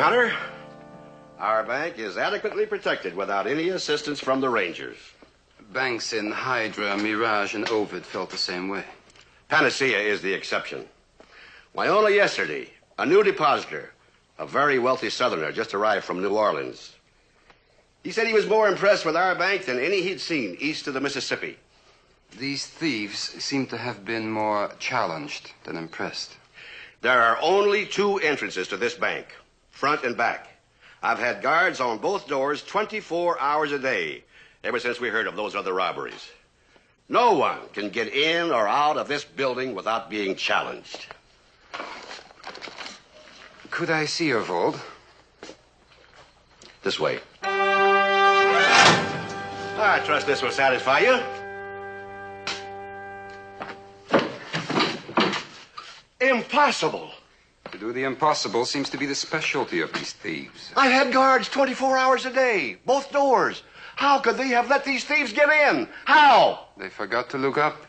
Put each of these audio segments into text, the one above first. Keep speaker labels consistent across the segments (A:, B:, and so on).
A: Honor. Our bank is adequately protected without any assistance from the Rangers.
B: Banks in Hydra, Mirage, and Ovid felt the same way.
A: Panacea is the exception. Why, only yesterday, a new depositor, a very wealthy Southerner, just arrived from New Orleans. He said he was more impressed with our bank than any he'd seen east of the Mississippi.
B: These thieves seem to have been more challenged than impressed.
A: There are only two entrances to this bank, front and back. I've had guards on both doors 24 hours a day ever since we heard of those other robberies. No one can get in or out of this building without being challenged.
B: Could I see your vault?
A: This way. I trust this will satisfy you. Impossible.
B: To do the impossible seems to be the specialty of these thieves.
A: I've had guards 24 hours a day, both doors. How could they have let these thieves get in? How?
B: They forgot to look up.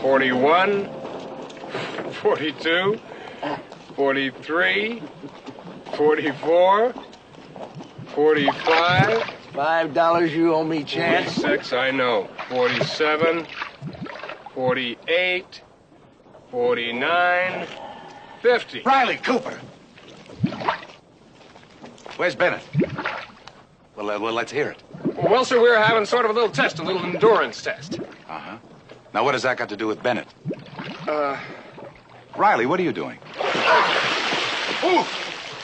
C: $41, $42, $43, $44, $45.
D: $5 you owe me, Chance.
C: 46, I know. 47, 48, 49, 50.
D: Riley Cooper. Where's Bennett? Well, let's hear it.
C: Well, sir, we're having sort of a little test, a little endurance test.
D: Uh-huh. Now, what does that got to do with Bennett? Riley, what are you doing?
E: Ooh,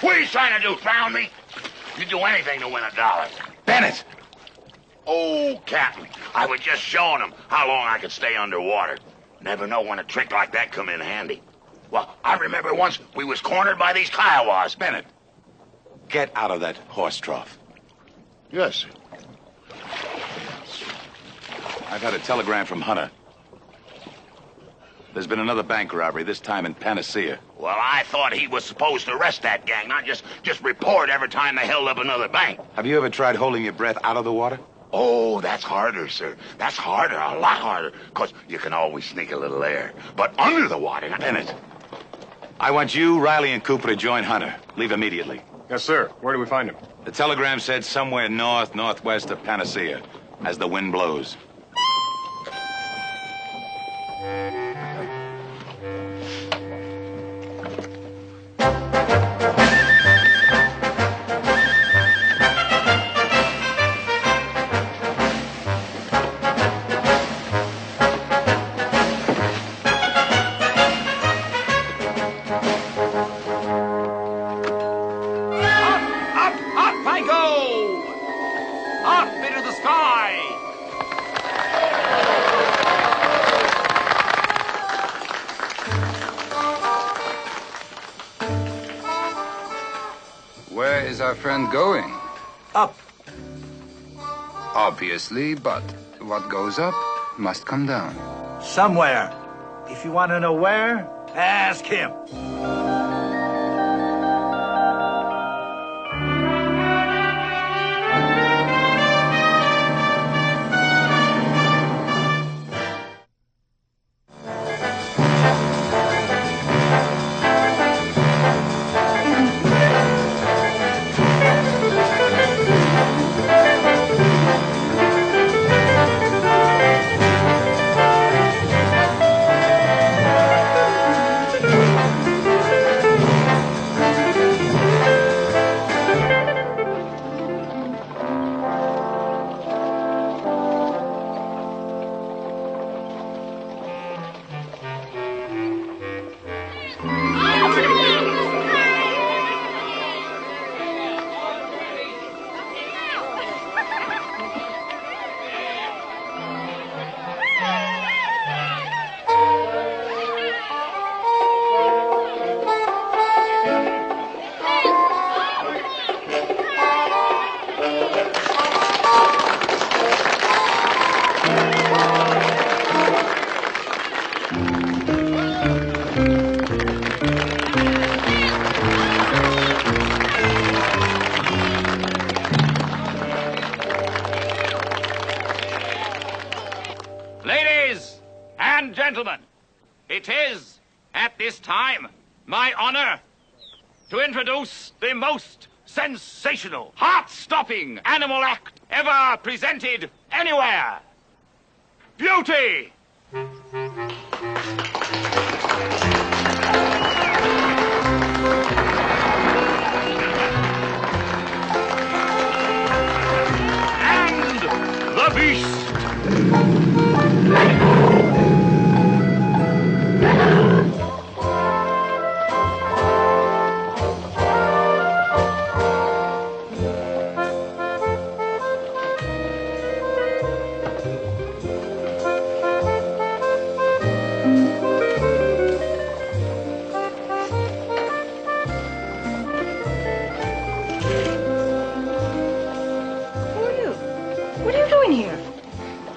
E: what are you trying to do, drown me? You'd do anything to win $1.
D: Bennett!
E: Oh, Captain, I was just showing him how long I could stay underwater. Never know when a trick like that come in handy. Well, I remember once we was cornered by these Kiowas.
D: Bennett, get out of that horse trough.
E: Yes, sir.
D: I've had a telegram from Hunter. There's been another bank robbery, this time in Panacea.
E: Well, I thought he was supposed to arrest that gang, not just report every time they held up another bank.
D: Have you ever tried holding your breath out of the water?
E: Oh, that's harder, sir. That's harder, a lot harder, because you can always sneak a little air. But under the water...
D: Bennett, I want you, Riley, and Cooper to join Hunter. Leave immediately.
C: Yes, sir. Where do we find him?
D: The telegram said somewhere northwest of Panacea, as the wind blows.
B: Where is our friend going?
D: Up.
B: Obviously, but what goes up must come down.
D: Somewhere. If you want to know where, ask him.
F: gentlemen, it is, at this time, my honor to introduce the most sensational, heart-stopping animal act ever presented anywhere. Beauty! And the beast!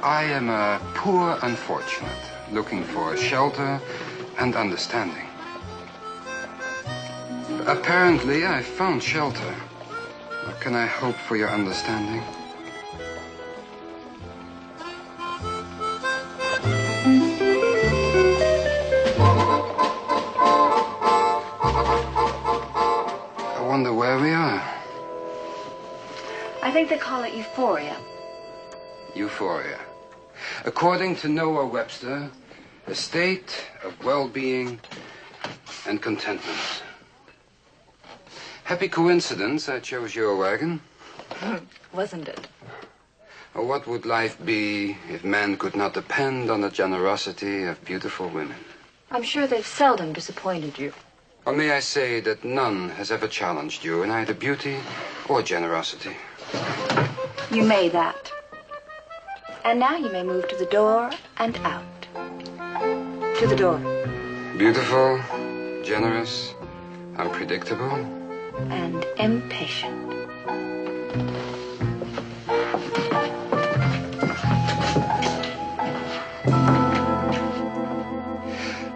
B: I am a poor unfortunate, looking for shelter and understanding. Apparently, I found shelter. What can I hope for your understanding? I wonder where we are.
G: I think they call it euphoria.
B: Euphoria. According to Noah Webster, a state of well-being and contentment. Happy coincidence I chose your wagon.
G: Wasn't it?
B: What would life be if men could not depend on the generosity of beautiful women?
G: I'm sure they've seldom disappointed you.
B: Or may I say that none has ever challenged you in either beauty or generosity?
G: You may that. And now you may move to the door and out. To the door.
B: Beautiful, generous, unpredictable.
G: And impatient.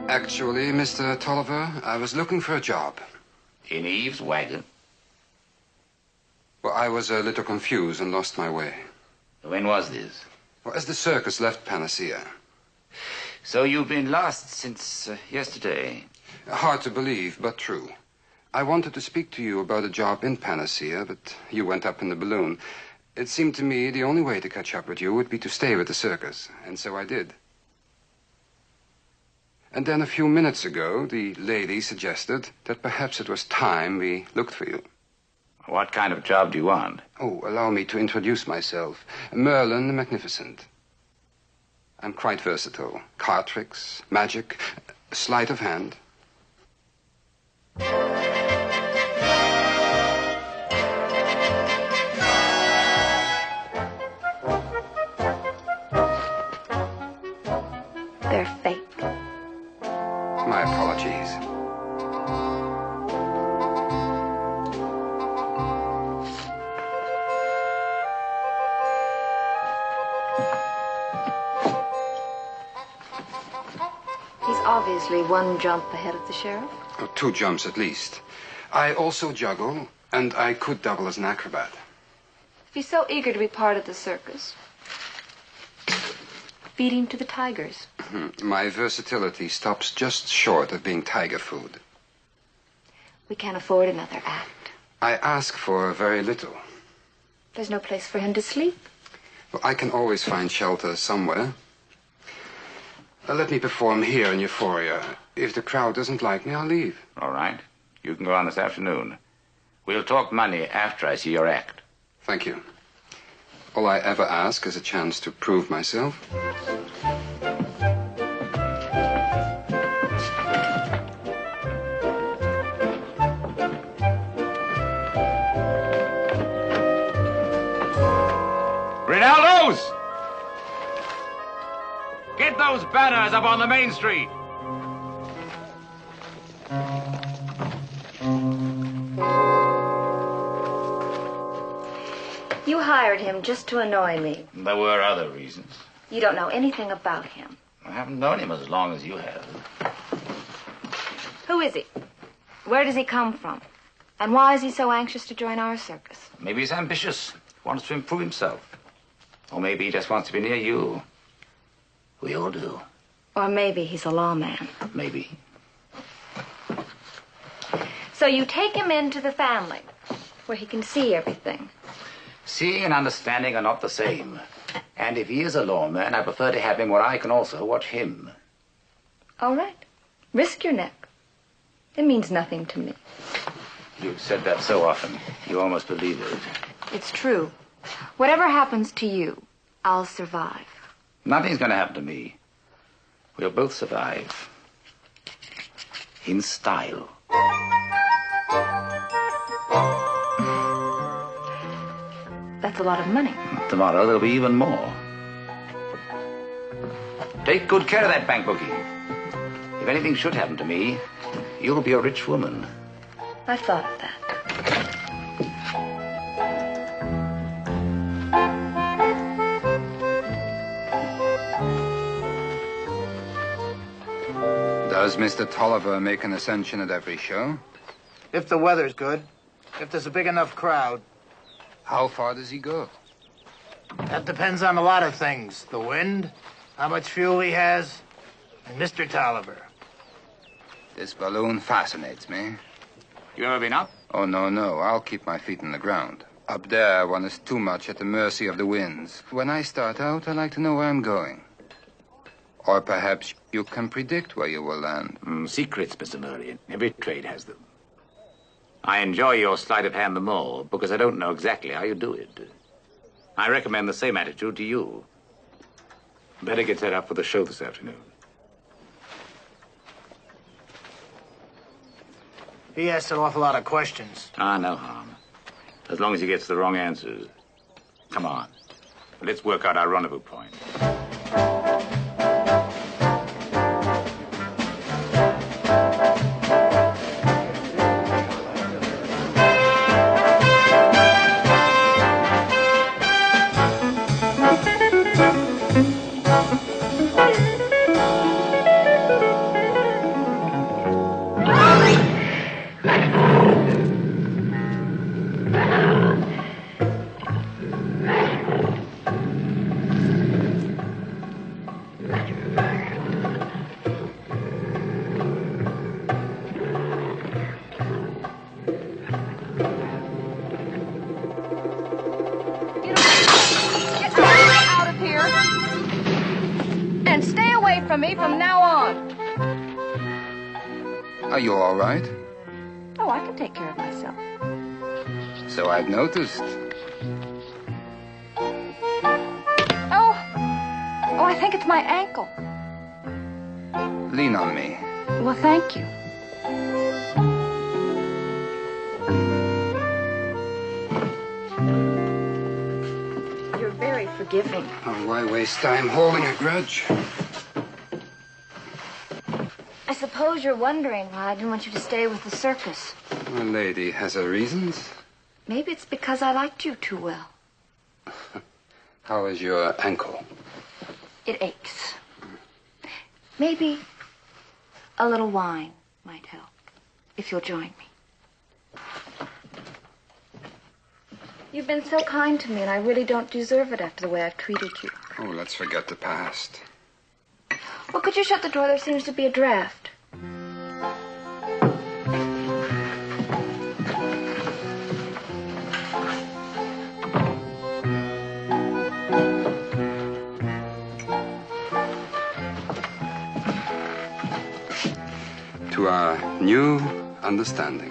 B: Actually, Mr. Tolliver, I was looking for a job.
E: In Eve's wagon?
B: Well, I was a little confused and lost my way.
E: When was this?
B: Well, as the circus left Panacea.
E: So you've been lost since yesterday?
B: Hard to believe, but true. I wanted to speak to you about a job in Panacea, but you went up in the balloon. It seemed to me the only way to catch up with you would be to stay with the circus, and so I did. And then a few minutes ago, the lady suggested that perhaps it was time we looked for you.
E: What kind of job do you want?
B: Oh, allow me to introduce myself. Merlin the Magnificent. I'm quite versatile. Card tricks, magic, sleight of hand.
G: They're fake.
B: My apologies.
G: He's obviously one jump ahead of the sheriff.
B: Oh, 2 jumps at least. I also juggle, and I could double as an acrobat.
G: If he's so eager to be part of the circus, feed him to the tigers.
B: My versatility stops just short of being tiger food.
G: We can't afford another act.
B: I ask for very little.
G: There's no place for him to sleep.
B: Well, I can always find shelter somewhere. Let me perform here in Euphoria. If the crowd doesn't like me, I'll leave.
E: All right. You can go on this afternoon. We'll talk money after I see your act.
B: Thank you. All I ever ask is a chance to prove myself.
F: Rinaldo's! Get those banners up on the main street.
G: You hired him just to annoy me.
E: There were other reasons.
G: You don't know anything about him.
E: I haven't known him as long as you have.
G: Who is he? Where does he come from? And why is he so anxious to join our circus?
E: Maybe he's ambitious, wants to improve himself. Or maybe he just wants to be near you. We all do.
G: Or maybe he's a lawman.
E: Maybe.
G: So you take him into the family, where he can see everything.
H: Seeing and understanding are not the same. And if he is a lawman, I prefer to have him where I can also watch him.
G: All right. Risk your neck. It means nothing to me.
H: You've said that so often, you almost believe it.
G: It's true. Whatever happens to you, I'll survive.
H: Nothing's going to happen to me. We'll both survive. In style.
G: That's a lot of money.
H: Tomorrow there'll be even more. Take good care of that bank bookie. If anything should happen to me, you'll be a rich woman.
G: I've thought of that.
B: Does Mr. Tolliver make an ascension at every show?
I: If the weather's good. If there's a big enough crowd.
B: How far does he go?
I: That depends on a lot of things. The wind, how much fuel he has, and Mr. Tolliver.
B: This balloon fascinates me.
H: You ever been up?
B: Oh, no. I'll keep my feet on the ground. Up there, one is too much at the mercy of the winds. When I start out, I like to know where I'm going. Or perhaps you can predict where you will land.
H: Secrets, Mr. Murray. Every trade has them. I enjoy your sleight of hand the more because I don't know exactly how you do it. I recommend the same attitude to you. Better get set up for the show this afternoon.
I: He asks an awful lot of questions.
H: No harm. As long as he gets the wrong answers. Come on. Let's work out our rendezvous point.
G: And stay away from me from now on.
B: Are you all right?
G: Oh, I can take care of myself.
B: So I've noticed.
G: Oh, I think it's my ankle.
B: Lean on me.
G: Well, thank you. You're very forgiving.
B: Oh, why waste time holding a grudge?
G: I suppose you're wondering why I didn't want you to stay with the circus.
B: A lady has her reasons.
G: Maybe it's because I liked you too well.
B: How is your ankle?
G: It aches. Maybe a little wine might help, if you'll join me. You've been so kind to me, and I really don't deserve it after the way I've treated you.
B: Oh, let's forget the past.
G: Well, could you shut the door? There seems to be a draft.
B: To our new understanding.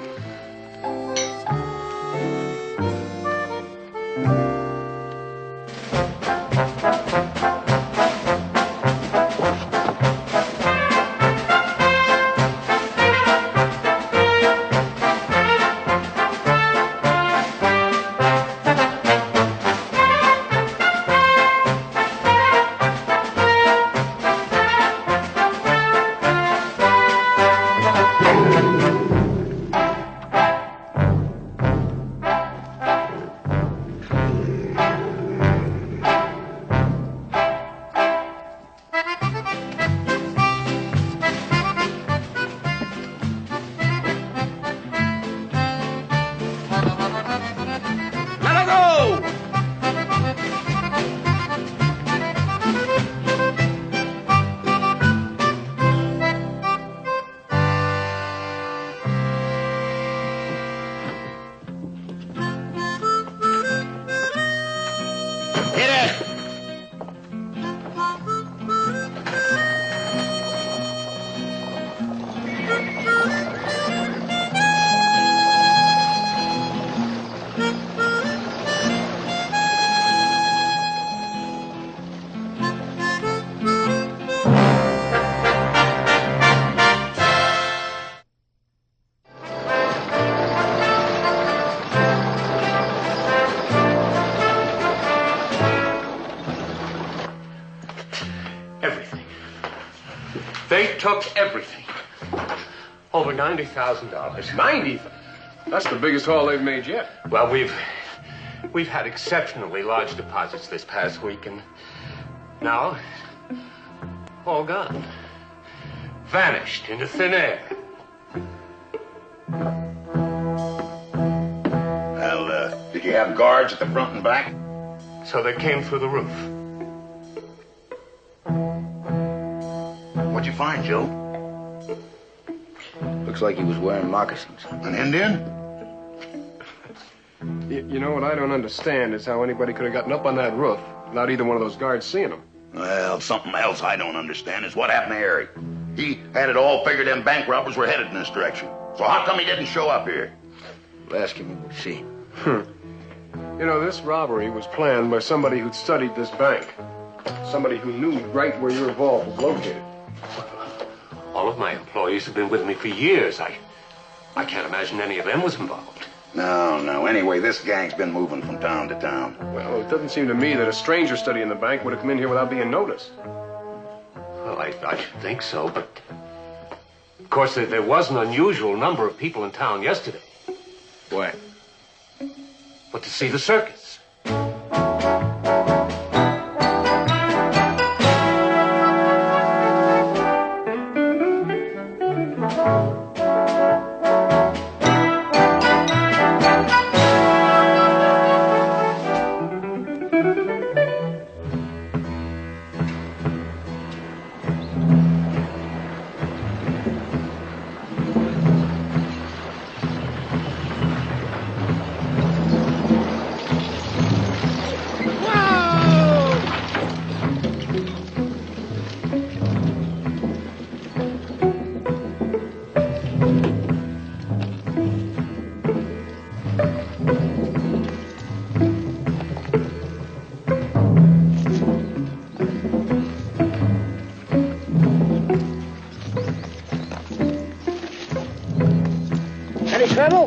C: They took everything. Over $90,000.
J: 90? That's the biggest haul they've made yet.
C: Well, we've had exceptionally large deposits this past week, and now all gone. Vanished into thin air.
E: Well, did you have guards at the front and back?
C: So they came through the roof.
E: What'd you find, Joe?
I: Looks like he was wearing moccasins.
E: An Indian?
J: You know what I don't understand is how anybody could have gotten up on that roof without either one of those guards seeing them.
E: Well, something else I don't understand is what happened to Harry. He had it all figured them bank robbers were headed in this direction. So how come he didn't show up here?
I: We'll ask him when we see.
J: You know, this robbery was planned by somebody who'd studied this bank. Somebody who knew right where your vault was located.
C: All of my employees have been with me for years. I can't imagine any of them was involved.
E: No. Anyway, this gang's been moving from town to town.
J: Well, it doesn't seem to me that a stranger studying the bank would have come in here without being noticed.
C: Well, I should think so, but... Of course, there was an unusual number of people in town yesterday.
I: What?
C: But to see the circus.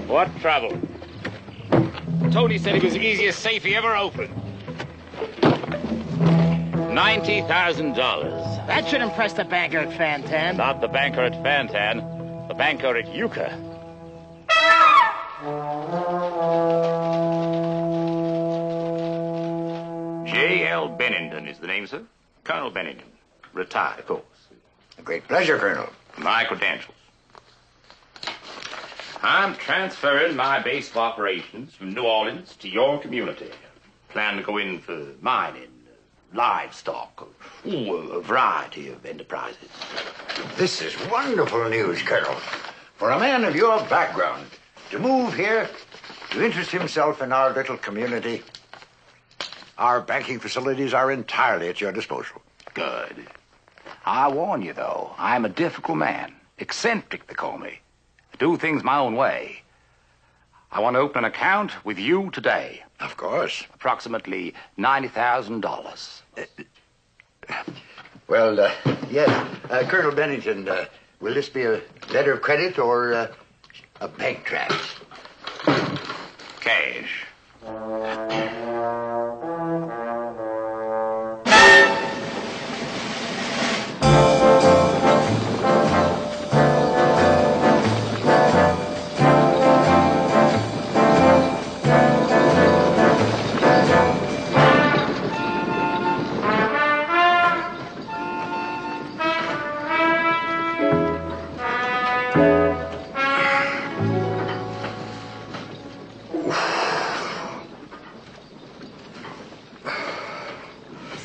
F: What trouble? Tony said it was the easiest safe he ever opened. $90,000.
I: That should impress the banker at Fantan.
F: Not the banker at Fantan, the banker at Yucca. J.L. Bennington is the name, sir. Colonel Bennington. Retired, of course.
I: A great pleasure, Colonel.
F: My credentials. I'm transferring my base of operations from New Orleans to your community. Plan to go in for mining, livestock, a variety of enterprises.
I: This is wonderful news, Colonel. For a man of your background, to move here, to interest himself in our little community, our banking facilities are entirely at your disposal.
H: Good. I warn you, though, I'm a difficult man. Eccentric, they call me. I do things my own way. I want to open an account with you today.
I: Of course.
H: Approximately $90,000.
I: Well, yes. Colonel Bennington, will this be a letter of credit or a bank transfer?
H: Cash.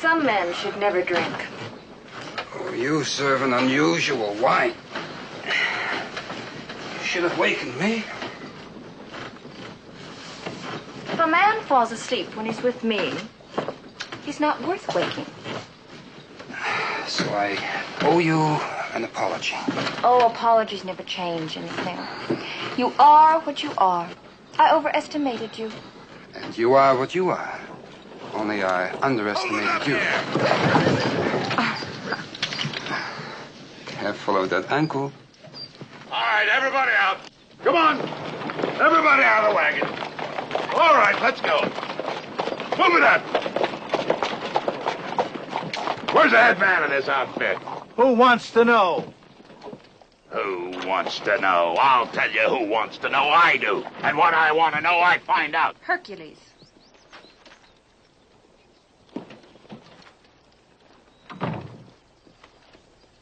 G: Some men should never drink.
B: Oh, you serve an unusual wine. You should have wakened me.
G: If a man falls asleep when he's with me, he's not worth waking.
B: So I owe you an apology.
G: Oh, apologies never change anything. You are what you are. I overestimated you.
B: And you are what you are. Only I underestimated you. Careful of that ankle.
E: All right, everybody out. Come on. Everybody out of the wagon. All right, let's go. Move it up. Where's the head man of this outfit?
I: Who wants to know?
E: Who wants to know? I'll tell you who wants to know. I do. And what I want to know, I find out.
G: Hercules.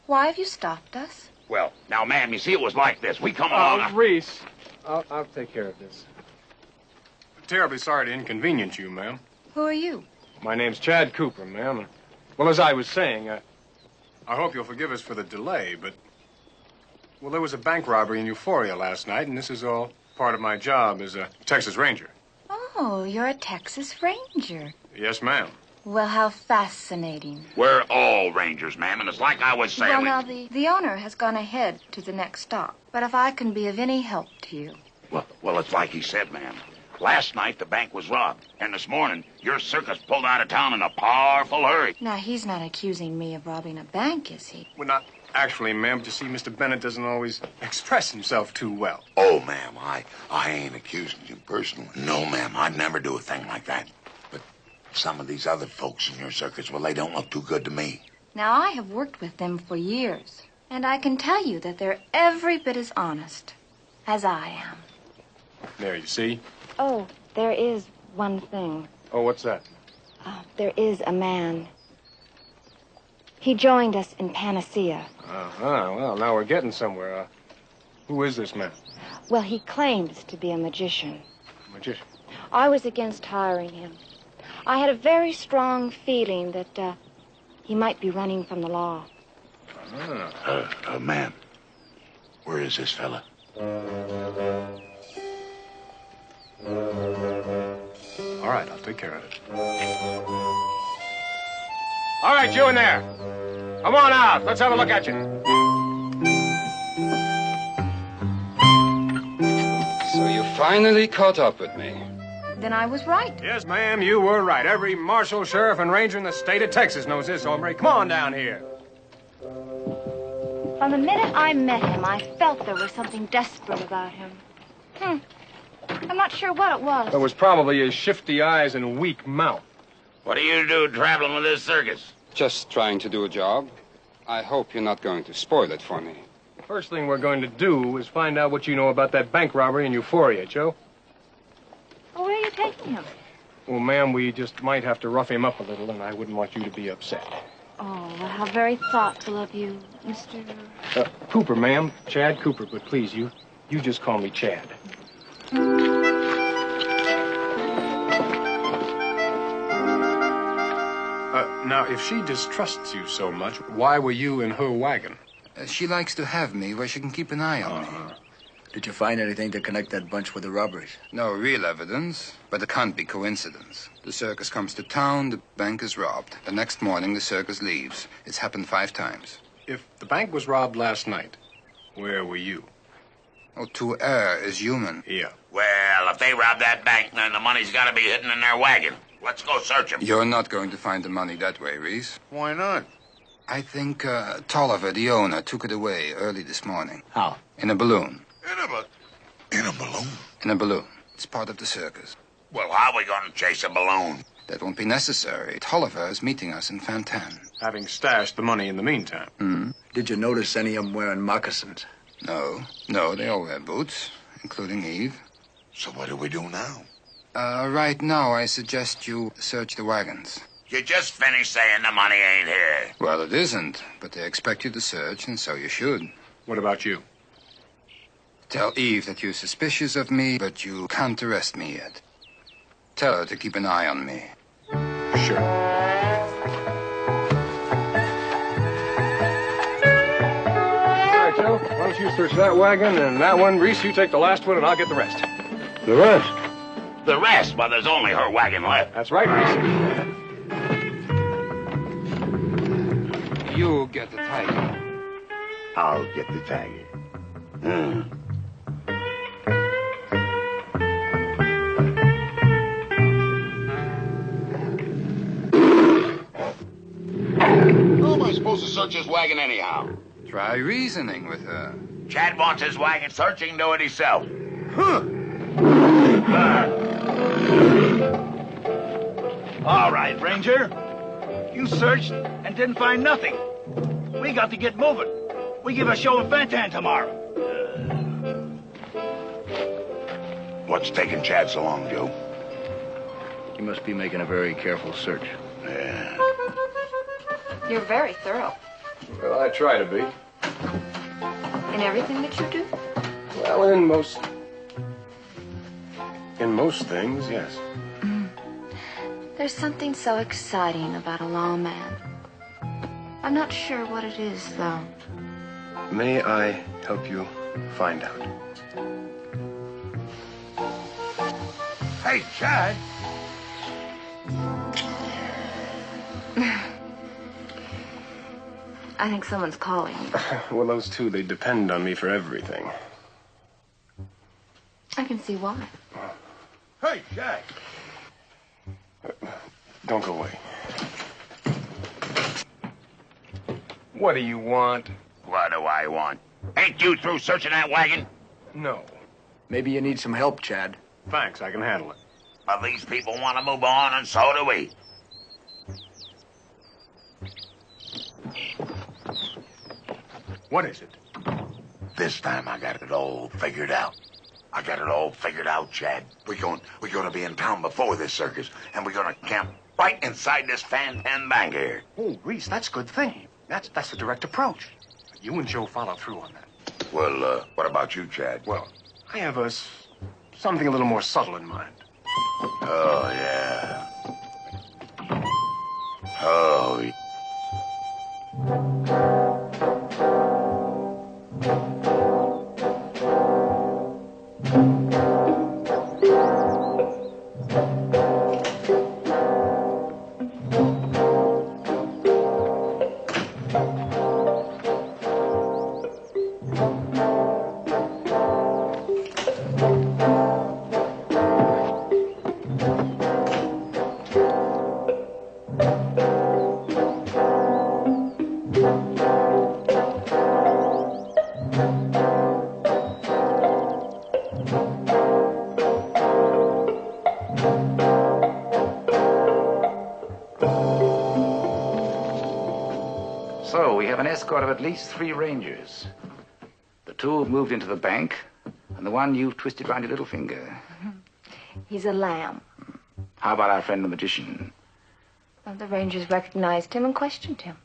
G: Why have you stopped us?
E: Well, now, ma'am, you see, it was like this. We come along...
J: Reese, I'll take care of this. Terribly sorry to inconvenience you, ma'am.
G: Who are you?
J: My name's Chad Cooper, ma'am. Well, as I was saying, I hope you'll forgive us for the delay, but... Well, there was a bank robbery in Euphoria last night, and this is all part of my job as a Texas Ranger.
G: Oh, you're a Texas Ranger.
J: Yes, ma'am.
G: Well, how fascinating.
E: We're all rangers, ma'am, and it's like I was saying...
G: Well, now, the owner has gone ahead to the next stop. But if I can be of any help to you...
E: Well, it's like he said, ma'am. Last night, the bank was robbed. And this morning, your circus pulled out of town in a powerful hurry.
G: Now, he's not accusing me of robbing a bank, is he?
J: Well, not actually, ma'am. But you see, Mr. Bennett doesn't always express himself too well.
E: Oh, ma'am, I ain't accusing you personally. No, ma'am, I'd never do a thing like that. But some of these other folks in your circus, well, they don't look too good to me.
G: Now, I have worked with them for years. And I can tell you that they're every bit as honest as I am.
J: There, you see?
G: Oh, there is one thing.
J: Oh, what's that?
G: There is a man. He joined us in Panacea.
J: Well, now we're getting somewhere. Who is this man?
G: Well, he claims to be a magician.
J: Magician?
G: I was against hiring him. I had a very strong feeling that he might be running from the law.
E: Ma'am, where is this fella?
J: All right, I'll take care of it. All right, you in there. Come on out. Let's have a look at you.
B: So you finally caught up with me.
G: Then I was right.
J: Yes, ma'am, you were right. Every marshal, sheriff, and ranger in the state of Texas knows this hombre. Come on down here.
G: From the minute I met him, I felt there was something desperate about him. I'm not sure what it was.
J: It was probably his shifty eyes and weak mouth.
E: What do you do traveling with this circus?
B: Just trying to do a job. I hope you're not going to spoil it for me.
J: The first thing we're going to do is find out what you know about that bank robbery in Euphoria, Joe.
G: Oh, where are you taking him?
J: Well, ma'am, we just might have to rough him up a little, and I wouldn't want you to be upset.
G: Oh, well, how very thoughtful of you, Mr.
J: Cooper, ma'am. Chad Cooper, but please, you just call me Chad. Now, if she distrusts you so much, why were you in her wagon?
B: She likes to have me where she can keep an eye on me.
K: Did you find anything to connect that bunch with the robberies?
B: No real evidence, but it can't be coincidence. The circus comes to town, the bank is robbed. The next morning, the circus leaves. It's happened 5 times.
J: If the bank was robbed last night, where were you?
B: Oh, to err is human.
J: Yeah.
E: Well, if they robbed that bank, then the money's got to be hidden in their wagon. Let's go search them.
B: You're not going to find the money that way, Reese.
E: Why not?
B: I think Tolliver, the owner, took it away early this morning.
K: How?
B: In a balloon.
E: In a balloon?
B: In a balloon. It's part of the circus.
E: Well, how are we going to chase a balloon?
B: That won't be necessary. Tolliver is meeting us in Fantan.
J: Having stashed the money in the meantime.
K: Did you notice any of them wearing moccasins?
B: No, they all wear boots, including Eve.
E: So what do we do now?
B: Right now, I suggest you search the wagons.
E: You just finished saying the money ain't here.
B: Well, it isn't, but they expect you to search, and so you should.
J: What about you?
B: Tell Eve that you're suspicious of me, but you can't arrest me yet. Tell her to keep an eye on me.
J: Sure. All right, Joe. Why don't you search that wagon and that one? Reese, you take the last one, and I'll get the rest.
K: The rest?
E: The rest? Well, there's only her wagon left.
J: That's right, Reese.
B: You get the tiger.
E: I'll get the tiger. How am I supposed to search his wagon anyhow?
B: Try reasoning with her.
E: Chad wants his wagon searching, do it himself.
L: All right, Ranger. You searched and didn't find nothing. We got to get moving. We give a show in Fantan tomorrow.
E: What's taking Chad so long, Joe?
K: He must be making a very careful search.
E: Yeah.
G: You're very thorough
J: Well, I try to be.
G: in everything that you do.
J: Well, in most things, yes.
G: There's something so exciting about a lawman. I'm not sure what it is, though.
J: May I help you find out?
E: Hey, Chad.
G: I think someone's calling.
J: Well, those two, they depend on me for everything.
G: I can see why.
E: Hey, Chad.
J: Don't go away. What do you want?
E: What do I want? Ain't you through searching that wagon?
J: No.
K: Maybe you need some help, Chad.
J: Thanks, I can handle it.
E: Well, these people want to move on, and so do we.
J: What is it?
E: This time I got it all figured out. I got it all figured out, Chad. We're gonna be in town before this circus, and we're gonna camp right inside this Fantan bank here.
J: Oh, Reese, that's good thinking. That's the direct approach. You and Joe follow through on that.
E: Well, what about you, Chad?
J: Well, I have something a little more subtle in mind.
E: Oh, yeah. Oh, yeah.
H: So, we have an escort of at least 3 rangers. The 2 have moved into the bank, and the one you've twisted round your little finger.
G: He's a lamb.
H: How about our friend the magician?
G: Well, the Rangers recognized him and questioned him.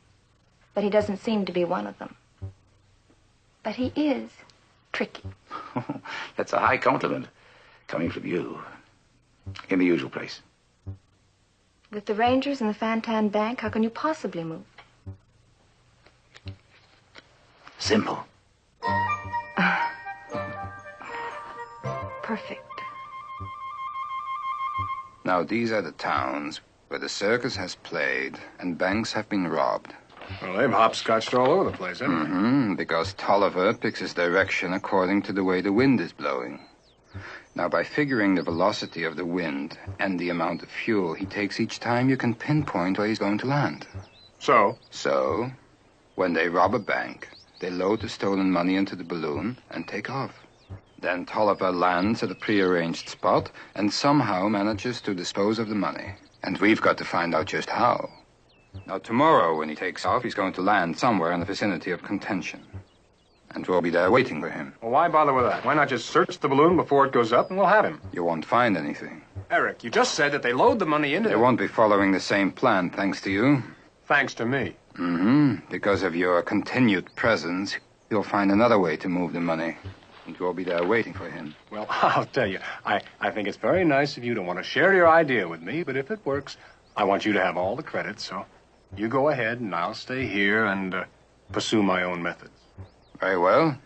G: But he doesn't seem to be one of them. But he is tricky.
H: That's a high compliment, coming from you. In the usual place.
G: With the Rangers and the Fantan Bank, how can you possibly move?
H: Simple.
G: Perfect.
B: Now, these are the towns where the circus has played and banks have been robbed.
J: Well, they've hopscotched all over the place, haven't they?
B: Because Tolliver picks his direction according to the way the wind is blowing. Now, by figuring the velocity of the wind and the amount of fuel he takes each time, you can pinpoint where he's going to land.
J: So,
B: when they rob a bank, they load the stolen money into the balloon and take off. Then Tolliver lands at a prearranged spot and somehow manages to dispose of the money. And we've got to find out just how. Now, tomorrow, when he takes off, he's going to land somewhere in the vicinity of contention. And we'll be there waiting for him.
J: well, why bother with that? Why not just search the balloon before it goes up and we'll have him?
B: You won't find anything.
J: Eric, you just said that they load the money into
B: They won't be following the same plan, thanks to you.
J: Thanks to me.
B: Because of your continued presence, you'll find another way to move the money. And we'll be there waiting for him.
J: Well, I'll tell you, I think it's very nice of you to want to share your idea with me, but if it works, I want you to have all the credit, so you go ahead and I'll stay here and pursue my own methods.
B: Very well.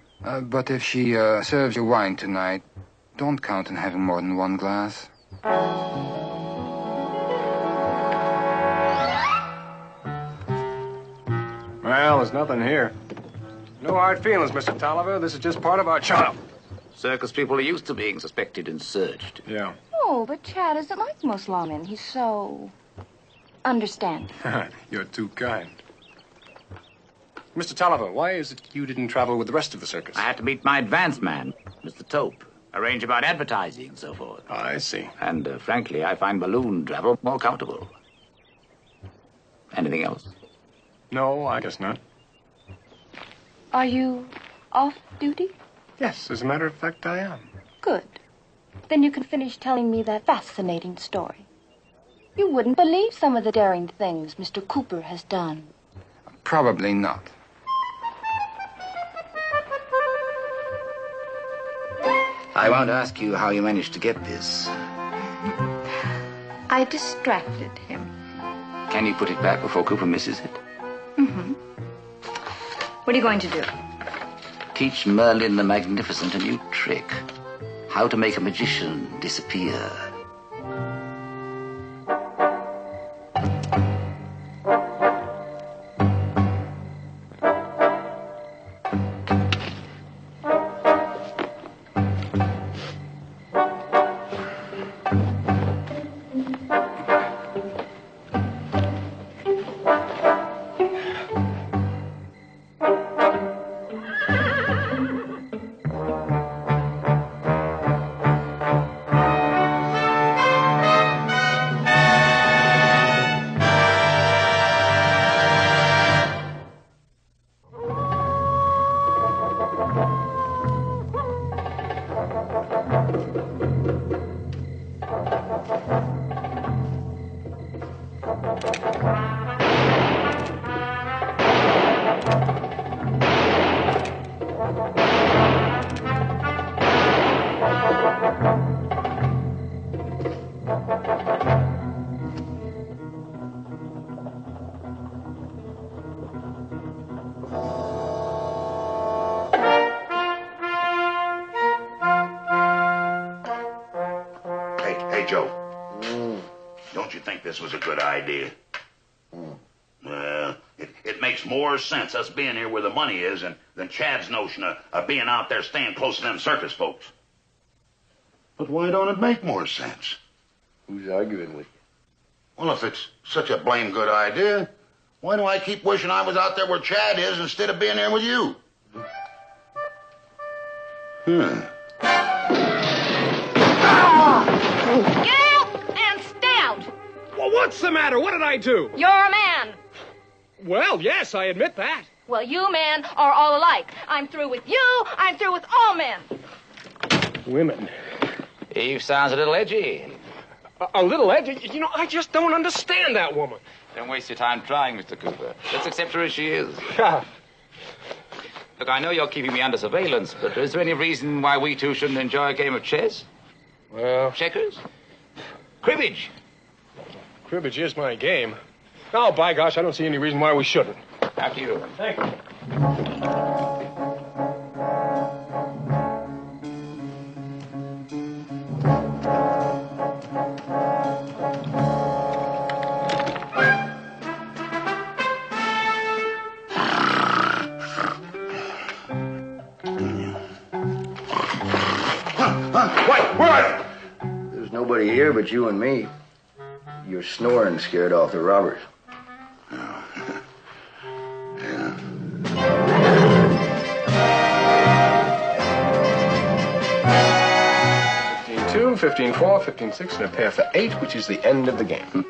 B: But if she serves you wine tonight, don't count on having more than 1 glass.
J: Well, there's nothing here. No hard feelings, Mr. Tolliver. This is just part of our job.
H: Circus people are used to being suspected and searched.
J: Yeah.
G: Oh, but Chad isn't like most lawmen. He's so understanding.
J: You're too kind. Mr. Tolliver, why is it you didn't travel with the rest of the circus?
H: I had to meet my advance man, Mr. Tope. Arrange about advertising and so forth.
J: I see.
H: And frankly, I find balloon travel more comfortable. Anything else?
J: No, I guess not.
G: Are you off duty?
J: Yes, as a matter of fact, I am.
G: Good. Then you can finish telling me that fascinating story. You wouldn't believe some of the daring things Mr. Cooper has done.
B: Probably not.
H: I want to ask you how you managed to get this.
G: I distracted him.
H: Can you put it back before Cooper misses it?
G: Mm-hmm. What are you going to do?
H: Teach Merlin the Magnificent a new trick. How to make a magician disappear.
E: Joe. Don't you think this was a good idea? Well, it makes more sense us being here where the money is than Chad's notion of being out there staying close to them circus folks. But why don't it make more sense?
M: Who's arguing with you?
E: Well, if it's such a blame good idea, why do I keep wishing I was out there where Chad is instead of being here with you?
G: Get out and stay out!
J: Well, what's the matter? What did I do?
G: You're a man.
J: Well, yes, I admit that.
G: Well, you men are all alike. I'm through with you. I'm through with all men.
J: Women.
H: Eve sounds a little edgy.
J: A little edgy? You know, I just don't understand that woman.
H: Don't waste your time trying, Mr. Cooper. Let's accept her as she is. Look, I know you're keeping me under surveillance, but is there any reason why we two shouldn't enjoy a game of chess?
J: Well...
H: Checkers? Cribbage?
J: Cribbage is my game. Oh, by gosh, I don't see any reason why we shouldn't.
H: After you.
J: Thank you.
K: There's nobody here but you and me. You're snoring scared off the robbers.
E: Yeah.
J: 15-2, 15-4, 15-6, and a pair for 8, which is the end of the game.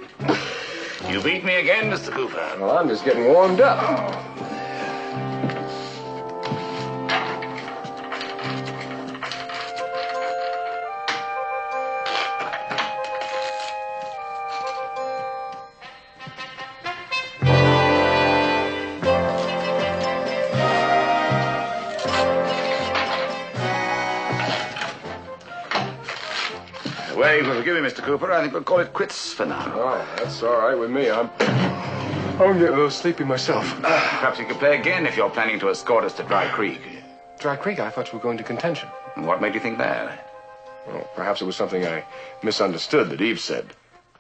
H: You beat me again, Mr. Cooper.
J: Well, I'm just getting warmed up.
H: Well, you will forgive me, Mr. Cooper. I think we'll call it quits for now.
J: Oh, that's all right with me. I'm getting a little sleepy myself.
H: Perhaps you could play again if you're planning to escort us to Dry Creek.
J: Dry Creek? I thought you were going to contention.
H: And what made you think that?
J: Well, perhaps it was something I misunderstood that Eve said.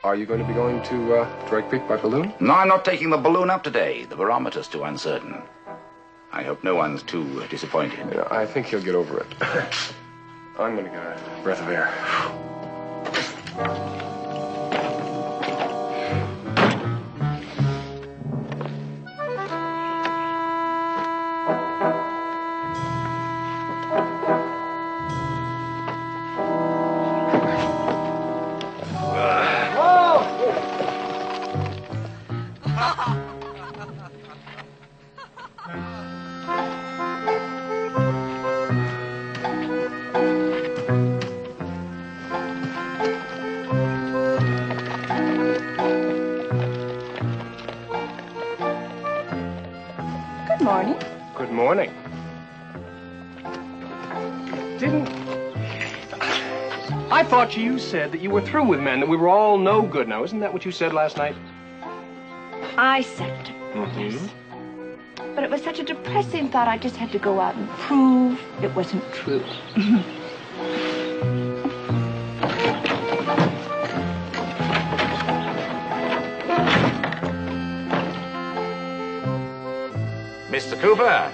J: Are you going to be going to Dry Creek by balloon?
H: No, I'm not taking the balloon up today. The barometer's too uncertain. I hope no one's too disappointed.
J: Yeah, I think he'll get over it. I'm going to get a breath of air.
G: morning.
J: Good morning. I thought you said that you were through with men, that we were all no good now. Isn't that what you said last night?
G: I said it. Yes. But it was such a depressing thought, I just had to go out and prove it wasn't true.
H: Mr. Cooper,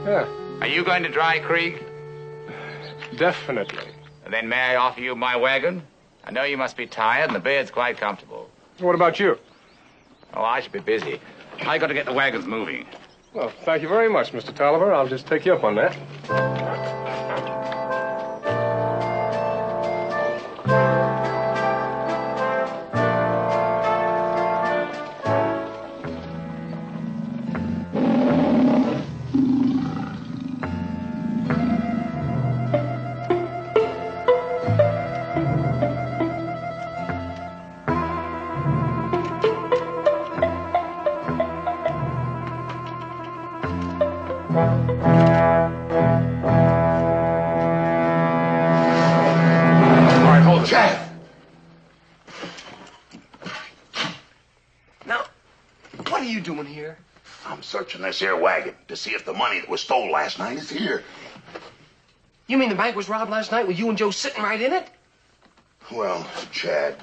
J: Yeah,
H: are you going to Dry Creek?
J: definitely.
H: Then may I offer you my wagon? I know you must be tired, and the bed's quite comfortable.
J: What about you?
H: Oh, I should be busy. I got to get the wagons moving.
J: Well, thank you very much, Mr. Tolliver. I'll just take you up on that.
E: Chad!
K: Now, what are you doing here?
E: I'm searching this here wagon to see if the money that was stole last night is here.
K: You mean the bank was robbed last night with you and Joe sitting right in it?
E: Well, Chad,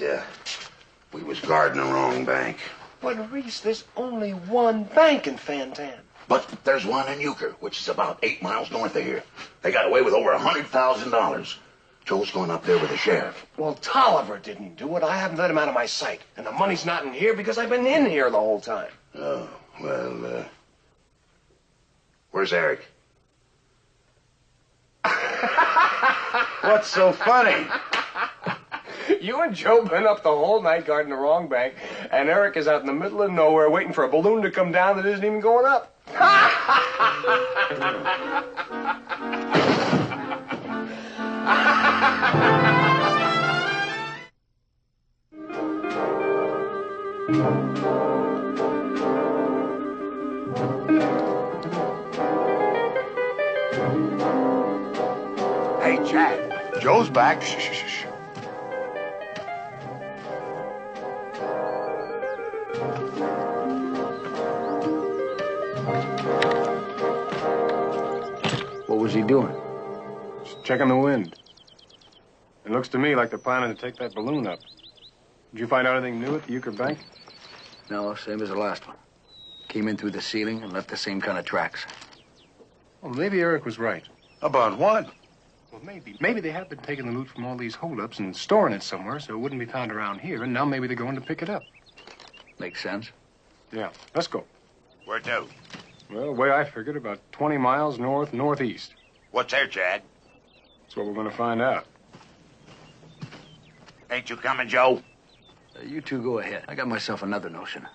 E: we was guarding the wrong bank.
K: But, Reese, there's only one bank in Fantan.
E: But there's one in Euchre, which is about 8 miles north of here. They got away with over $100,000. Joe's going up there with the sheriff.
K: Well, Tolliver didn't do it. I haven't let him out of my sight. And the money's not in here because I've been in here the whole time.
E: Oh, well, where's Eric?
K: What's so funny?
J: You and Joe been up the whole night guarding the wrong bank, and Eric is out in the middle of nowhere waiting for a balloon to come down that isn't even going up.
I: Hey, Chad. Joe's back. Shh, shh, shh, shh.
K: What was he doing?
J: Just checking the wind. It looks to me like they're planning to take that balloon up. Did you find out anything new at the Euchre Bank?
K: No, same as the last one. Came in through the ceiling and left the same kind of tracks.
J: Well, maybe Eric was right.
I: About what?
J: Well, maybe they have been taking the loot from all these holdups and storing it somewhere so it wouldn't be found around here, and now maybe they're going to pick it up.
K: Makes sense.
J: Yeah, let's go.
I: Where to?
J: Well, the way I figured, about 20 miles northeast.
I: What's there, Chad?
J: That's what we're going to find out.
I: Ain't you coming, Joe?
K: You two go ahead. I got myself another notion.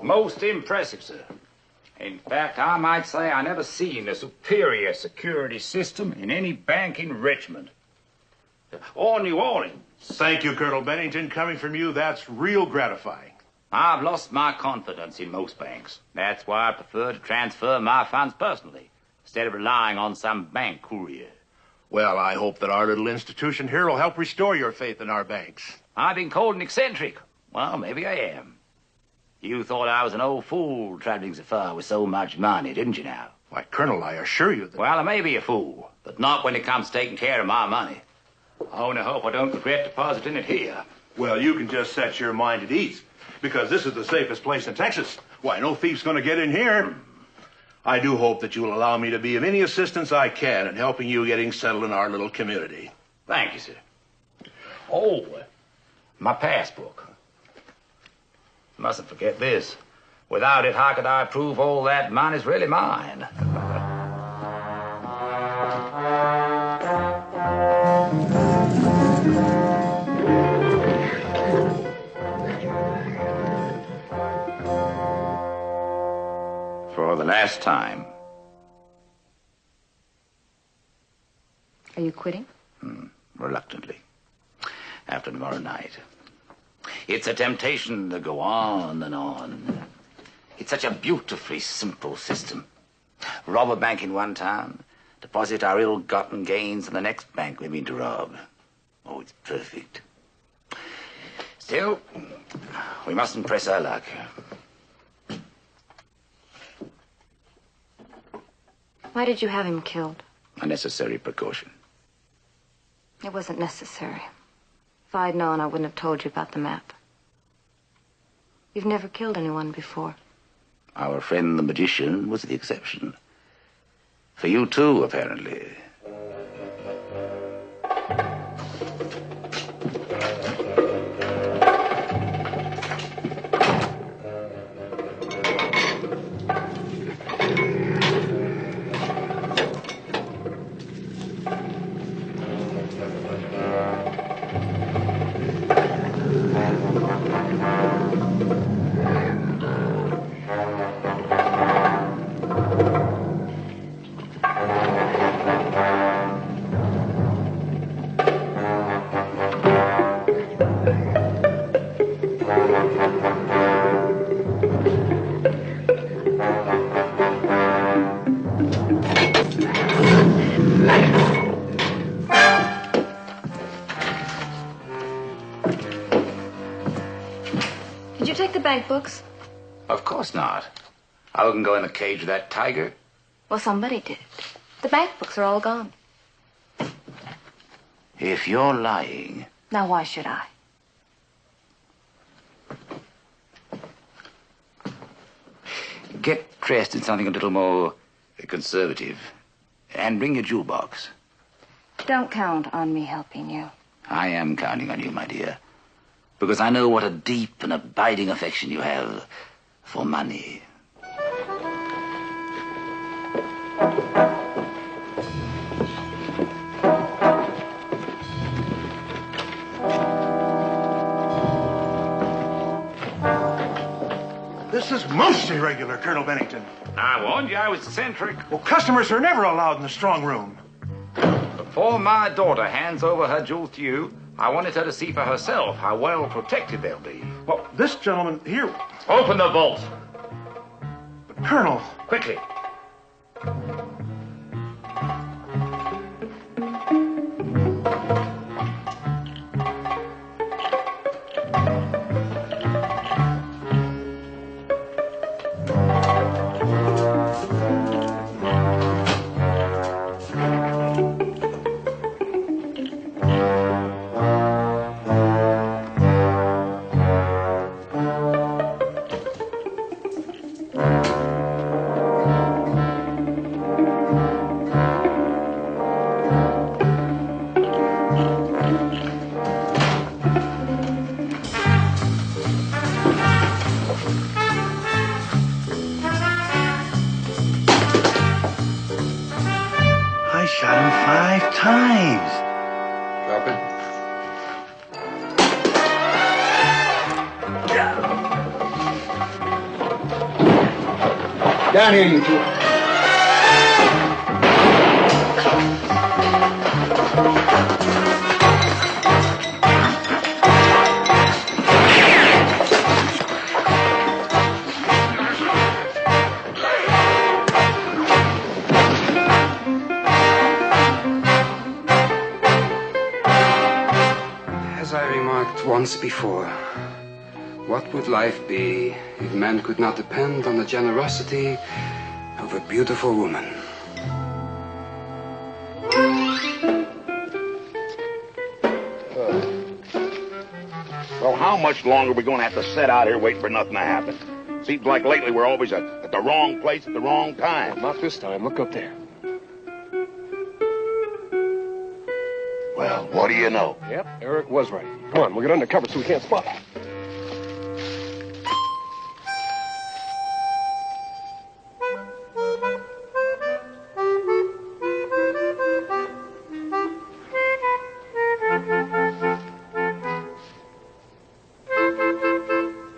H: Most impressive, sir. In fact, I might say I never seen a superior security system in any bank in Richmond. Or New Orleans.
L: Thank you, Colonel Bennington. Coming from you, that's real gratifying.
H: I've lost my confidence in most banks. That's why I prefer to transfer my funds personally, instead of relying on some bank courier.
L: Well, I hope that our little institution here will help restore your faith in our banks.
H: I've been called an eccentric,
F: Well, maybe I am. You thought I was an old fool traveling so far with so much money, didn't you now?
L: Why, Colonel, I assure you that...
F: Well, I may be a fool, but not when it comes to taking care of my money. I only hope I don't regret depositing it here.
L: Well, you can just set your mind at ease, because this is the safest place in Texas. Why, no thief's going to get in here. I do hope that you will allow me to be of any assistance I can in helping you getting settled in our little community.
F: Thank you, sir. Oh, my passbook. Mustn't forget this. Without it, how could I prove all that money's really mine? For the last time.
G: Are you quitting?
F: Reluctantly. After tomorrow night. It's a temptation to go on and on. It's such a beautifully simple system. Rob a bank in one town, deposit our ill-gotten gains in the next bank we mean to rob. Oh, it's perfect. Still, we mustn't press our luck.
G: Why did you have him killed?
F: A necessary precaution.
G: It wasn't necessary. If I'd known, I wouldn't have told you about the map. You've never killed anyone before.
F: Our friend the magician was the exception. For you too, apparently.
G: Did you take the bank books?
F: Of course not. I wouldn't go in the cage with that tiger.
G: Well, somebody did. The bank books are all gone.
F: If you're lying...
G: Now, why should I?
F: Get dressed in something a little more conservative. And bring your jewel box.
G: Don't count on me helping you.
F: I am counting on you, my dear. Because I know what a deep and abiding affection you have for money.
L: This is most irregular, Colonel Bennington.
F: I warned you I was eccentric.
L: Well, customers are never allowed in the strong room.
F: Before my daughter hands over her jewels to you, I wanted her to see for herself how well protected they'll be.
L: Well, this gentleman here...
F: Open the vault.
L: But, Colonel...
F: Quickly.
L: Shot him 5 times.
B: Drop it.
I: Down here, you two.
B: As I remarked once before, What would life be if men could not depend on the generosity of a beautiful woman?
E: Well, how much longer are we going to have to sit out here waiting for nothing to happen? Seems like lately we're always at the wrong place at the wrong time.
K: Not this time. Look up there.
E: Well, what do you know?
K: Yep, Eric was right. Come on, we'll get undercover so we can't spot him.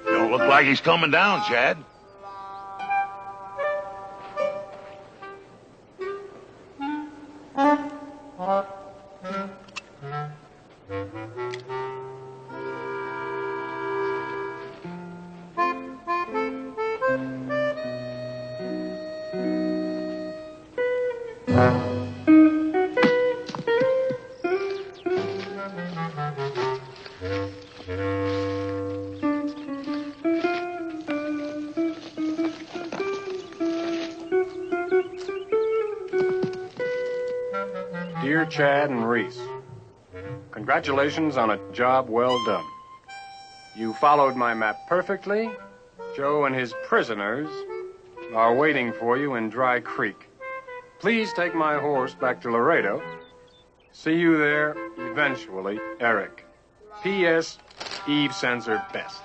E: Don't look like he's coming down, Chad.
J: Dear Chad and Reese, congratulations on a job well done. You followed my map perfectly. Joe and his prisoners are waiting for you in Dry Creek. Please take my horse back to Laredo. See you there eventually, Eric. P.S. Eve sends her best.